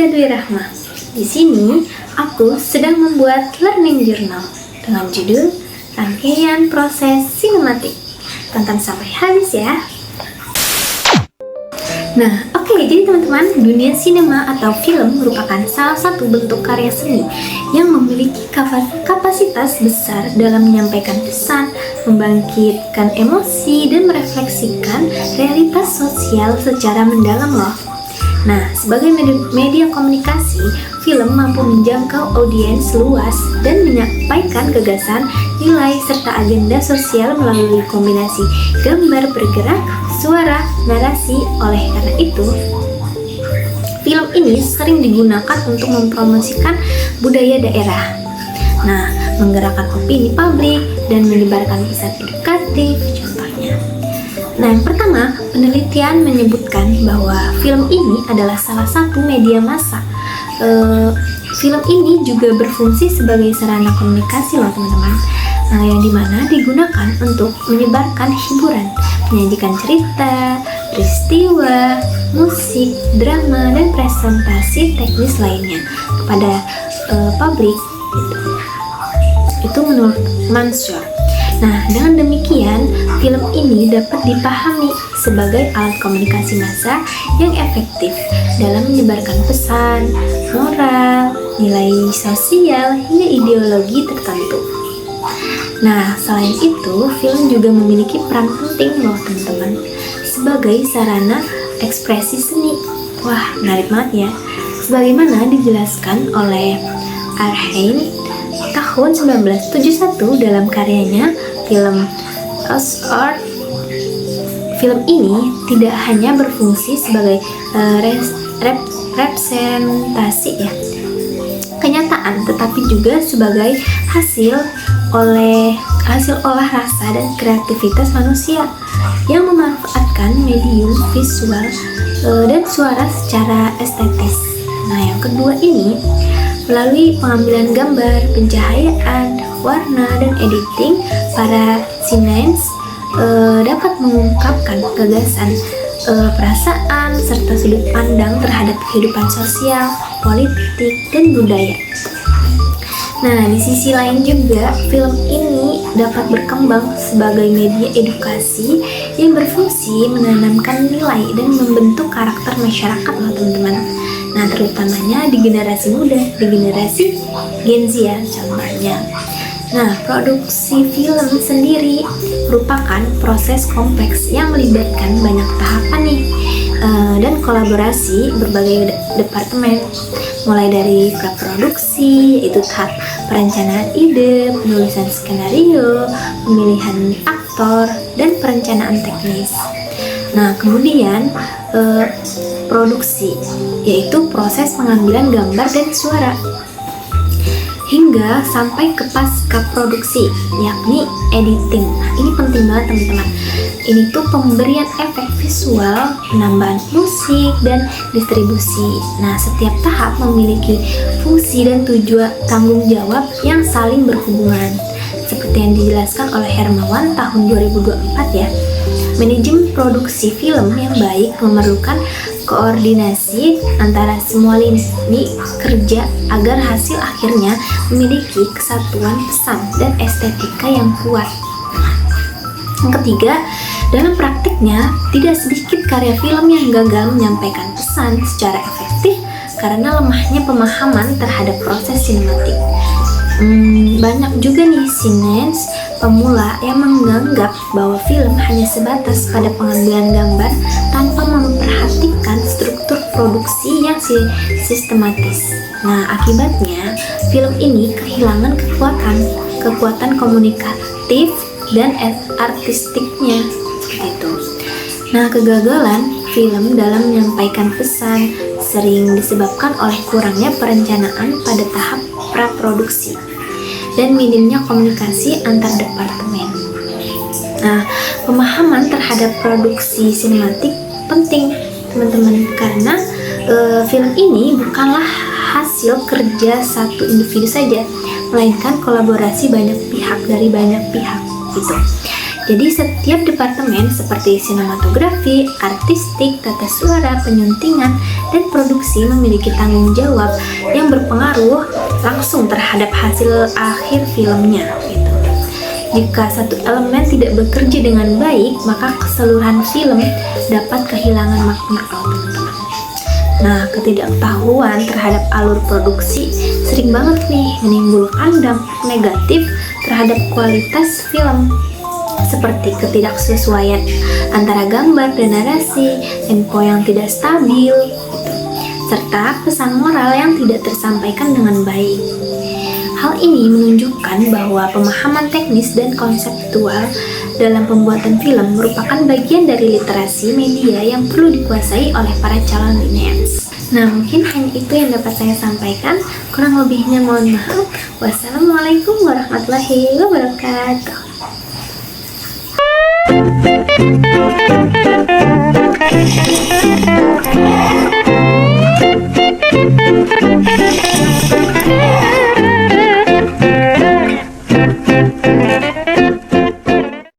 Saya Dwi Rahma. Di sini aku sedang membuat learning journal dengan judul Rangkaian Proses Sinematik. Tonton sampai habis ya. Nah, jadi teman-teman, dunia sinema atau film merupakan salah satu bentuk karya seni yang memiliki kapasitas besar dalam menyampaikan pesan, membangkitkan emosi, dan merefleksikan realitas sosial secara mendalam loh. Nah, sebagai media komunikasi, film mampu menjangkau audiens luas dan menyampaikan gagasan, nilai, serta agenda sosial melalui kombinasi gambar bergerak, suara, narasi. Oleh karena itu, film ini sering digunakan untuk mempromosikan budaya daerah. Nah, menggerakkan opini publik dan menyebarkan pesan edukatif, contohnya. Nah, yang pertama, penelitian menyebutkan bahwa film ini adalah salah satu media massa. Film ini juga berfungsi sebagai sarana komunikasi loh teman-teman. Nah, yang dimana digunakan untuk menyebarkan hiburan, menyajikan cerita, peristiwa, musik, drama, dan presentasi teknis lainnya kepada publik gitu. Itu menurut Mansur. Nah, dengan demikian, film ini dapat dipahami sebagai alat komunikasi massa yang efektif dalam menyebarkan pesan, moral, nilai sosial, hingga ideologi tertentu. Nah, selain itu, film juga memiliki peran penting loh teman-teman, sebagai sarana ekspresi seni. Wah, menarik banget ya. Sebagaimana dijelaskan oleh Arnheim tahun 1971 dalam karyanya film As Art. Film ini tidak hanya berfungsi sebagai representasi kenyataan, tetapi juga sebagai hasil olah rasa dan kreativitas manusia yang memanfaatkan medium visual dan suara secara estetis. Nah, yang kedua ini melalui pengambilan gambar, pencahayaan, warna, dan editing, para sineas dapat mengungkapkan gagasan, perasaan, serta sudut pandang terhadap kehidupan sosial, politik, dan budaya. Nah, di sisi lain juga, film ini dapat berkembang sebagai media edukasi yang berfungsi menanamkan nilai dan membentuk karakter masyarakat loh teman-teman. Nah, terutamanya di generasi muda, di generasi Gen Z ya contohnya. Nah, produksi film sendiri merupakan proses kompleks yang melibatkan banyak tahapan nih, dan kolaborasi berbagai departemen, mulai dari praproduksi, yaitu tahap perencanaan ide, penulisan skenario, pemilihan aktor, dan perencanaan teknis. Nah, kemudian produksi, yaitu proses pengambilan gambar dan suara, hingga sampai ke pasca produksi, yakni editing. Nah, ini penting banget teman-teman. Ini tuh pemberian efek visual, penambahan musik, dan distribusi. Nah, setiap tahap memiliki fungsi dan tujuan tanggung jawab yang saling berhubungan. Seperti yang dijelaskan oleh Hermawan tahun 2024 ya. Manajemen produksi film yang baik memerlukan koordinasi antara semua lini kerja agar hasil akhirnya memiliki kesatuan pesan dan estetika yang kuat. Yang ketiga, dalam praktiknya tidak sedikit karya film yang gagal menyampaikan pesan secara efektif karena lemahnya pemahaman terhadap proses sinematik. Banyak juga nih sineas pemula yang menganggap bahwa film hanya sebatas pada pengambilan gambar tanpa memperhatikan struktur produksi yang sistematis. Nah, akibatnya film ini kehilangan kekuatan komunikatif dan artistiknya seperti itu. Nah, kegagalan film dalam menyampaikan pesan sering disebabkan oleh kurangnya perencanaan pada tahap praproduksi dan minimnya komunikasi antar departemen. Nah, pemahaman terhadap produksi sinematik penting teman-teman, karena film ini bukanlah hasil kerja satu individu saja, melainkan kolaborasi banyak pihak dari banyak pihak gitu. Jadi setiap departemen seperti sinematografi, artistik, tata suara, penyuntingan, dan produksi memiliki tanggung jawab yang berpengaruh langsung terhadap hasil akhir filmnya gitu. Jika satu elemen tidak bekerja dengan baik, maka keseluruhan film dapat kehilangan makna, teman-teman. Nah, ketidaktahuan terhadap alur produksi sering banget nih menimbulkan dampak negatif terhadap kualitas film, seperti ketidaksesuaian antara gambar dan narasi, tempo yang tidak stabil, gitu, serta pesan moral yang tidak tersampaikan dengan baik. Hal ini menunjukkan bahwa pemahaman teknis dan konseptual dalam pembuatan film merupakan bagian dari literasi media yang perlu dikuasai oleh para calon millennials. Nah, mungkin hanya itu yang dapat saya sampaikan. Kurang lebihnya mohon maaf. Wassalamualaikum warahmatullahi wabarakatuh.